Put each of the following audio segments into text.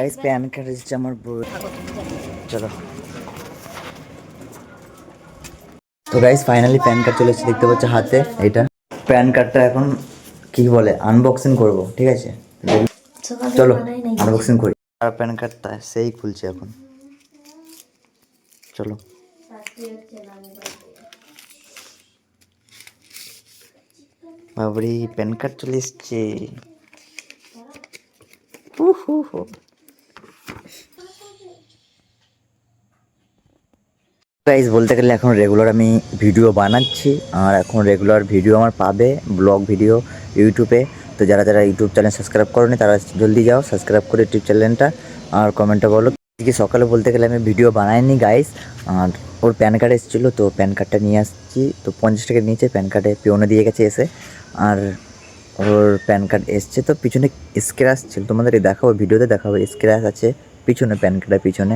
Guys pan card এসেছে আমার বই। চলো তো গাইস ফাইনালি প্যান কার্ড চলে এসেছে, দেখতে পাচ্ছ হাতে। এটা প্যান কার্ডটা এখন কি বলে আনবক্সিং করব, ঠিক আছে? চলো আনবক্সিং করি। আর প্যান কার্ডটা সেই খুলছে এখন, চলো। বাবরি প্যান কার্ড চলে এসছে। গাইস বলতে গেলে এখন রেগুলার আমি ভিডিও বানাচ্ছি, আর এখন রেগুলার ভিডিও আমার পাবে, ব্লগ ভিডিও ইউটিউবে। তো যারা যারা ইউটিউব চ্যানেল সাবস্ক্রাইব করোনি তারা জলদি যাও সাবস্ক্রাইব করে ইউটিউব চ্যানেলটা, আর কমেন্টে বলো। আজকে সকালে বলতে গেলে আমি ভিডিও বানাইনি গাইস, আর ওর প্যান কার্ড এসেছিলো তো প্যান কার্ডটা নিয়ে আসছি। তো 50 টাকা নিচে প্যান কার্ডে পিওনে দিয়ে গেছে এসে, আর ওর প্যান কার্ড এসছে। তো পিছনে স্ক্র্যাচ ছিল, তোমাদের দেখাবো ভিডিওতে দেখাবো, স্ক্র্যাচ আছে পিছনে প্যান কার্ডের পিছনে,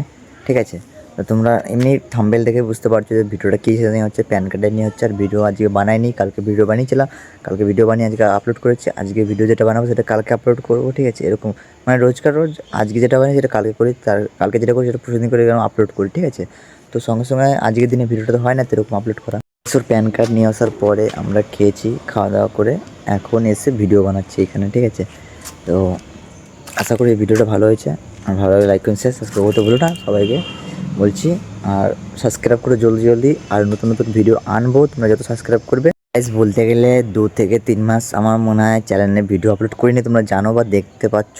ঠিক আছে? তো তোমরা এমনি থাম্বনেল দেখে বুঝতে পারছো যে ভিডিওটা কী নিয়ে হচ্ছে, প্যান কার্ডের নিয়ে হচ্ছে। আর ভিডিও আজকে বানাইনি, কালকে ভিডিও বানিয়েছিলাম, কালকে ভিডিও বানিয়ে আজকে আপলোড করেছি। আজকে ভিডিও যেটা বানাবো সেটা কালকে আপলোড করবো, ঠিক আছে? এরকম মানে রোজকার রোজ আজকে যেটা বানাই সেটা কালকে করি, তার কালকে যেটা করি সেটা প্রতিদিন করে আপলোড করি, ঠিক আছে? তো সঙ্গে সঙ্গে আজকের দিনে ভিডিওটা তো হয় না, তো এরকম আপলোড করা। ওর প্যান কার্ড নিয়ে আসার পরে আমরা খেয়েছি, খাওয়া দাওয়া করে এখন এসে ভিডিও বানাচ্ছি এখানে, ঠিক আছে? তো আশা করি ভিডিওটা ভালো হয়েছে, আর ভালো লাগে লাইক করুন, শেয়ার সাবস্ক্রাইব করতে ভুলো না সবাইকে বলছি। আর সাবস্ক্রাইব করে জলদি জলদি, আর নতুন নতুন ভিডিও আনবো, তোমরা যত সাবস্ক্রাইব করবে। গাইস বলতে গেলে 2 থেকে 3 মাস আমার মনে হয় চ্যানেলে ভিডিও আপলোড করিনি, তোমরা জানো বা দেখতে পাচ্ছ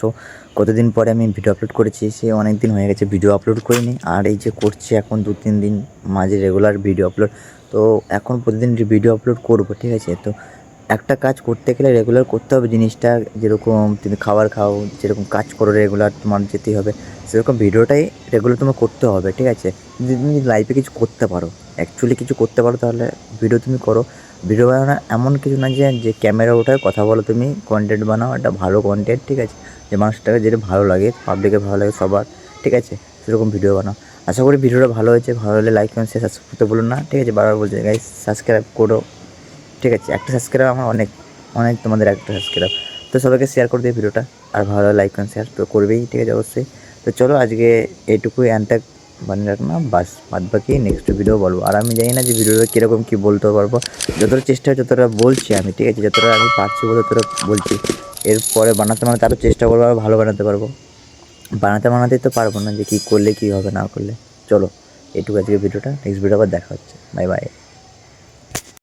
কতদিন পরে আমি ভিডিও আপলোড করেছি। সে অনেক দিন হয়ে গেছে ভিডিও আপলোড করিনি, আর এই যে করছি এখন 2-3 দিন মাঝে রেগুলার ভিডিও আপলোড। তো এখন প্রতিদিন ভিডিও আপলোড করবো, ঠিক আছে? তো একটা কাজ করতে গেলে রেগুলার করতে হবে জিনিসটা, যেরকম তুমি খাবার খাও, যেরকম কাজ করো রেগুলার তোমার যেতেই হবে, সেরকম ভিডিওটাই রেগুলার তোমার করতে হবে, ঠিক আছে? যদি তুমি লাইফে কিছু করতে পারো, অ্যাকচুয়ালি কিছু করতে পারো, তাহলে ভিডিও তুমি করো। ভিডিও বানানো এমন কিছু না যে ক্যামেরা ওঠায় কথা বলো, তুমি কন্টেন্ট বানাও, একটা ভালো কন্টেন্ট, ঠিক আছে? যে মানুষটাকে যেটা ভালো লাগে, পাবলিকের ভালো লাগে সবার, ঠিক আছে? সেরকম ভিডিও বানাও। আশা করি ভিডিওটা ভালো হয়েছে, ভালো হলে লাইক কমেন্ট শেয়ার সাবস্ক্রাইব করতে বলুন না, ঠিক আছে? বারবার বলছি গাইস সাবস্ক্রাইব করো, ঠিক আছে? একটা সাবস্ক্রাইব আমার অনেক অনেক, তোমাদের একটা সাবস্ক্রাইব। তো সবাইকে শেয়ার করে দিই ভিডিওটা, আর ভালো লাইক করেন শেয়ার তো করবেই, ঠিক আছে? অবশ্যই। তো চলো আজকে এইটুকুই, অ্যান্টাক বানিয়ে রাখলাম বাস, বাদ বাকি নেক্সট ভিডিও বলবো। আর আমি জানি না যে ভিডিওটা কীরকম কী বলতে পারবো, যতটা চেষ্টা হয় যতটা বলছি আমি, ঠিক আছে? যতটা আমি পারছি ততটা বলছি। এরপরে বানাতে আরও চেষ্টা করবো, আরও ভালো বানাতে পারবো। বানাতেই তো পারবো না যে কী করলে কী হবে না করলে। চলো এইটুকু আজকে ভিডিওটা, নেক্সট ভিডিও আবার দেখা হচ্ছে, বাই বাই।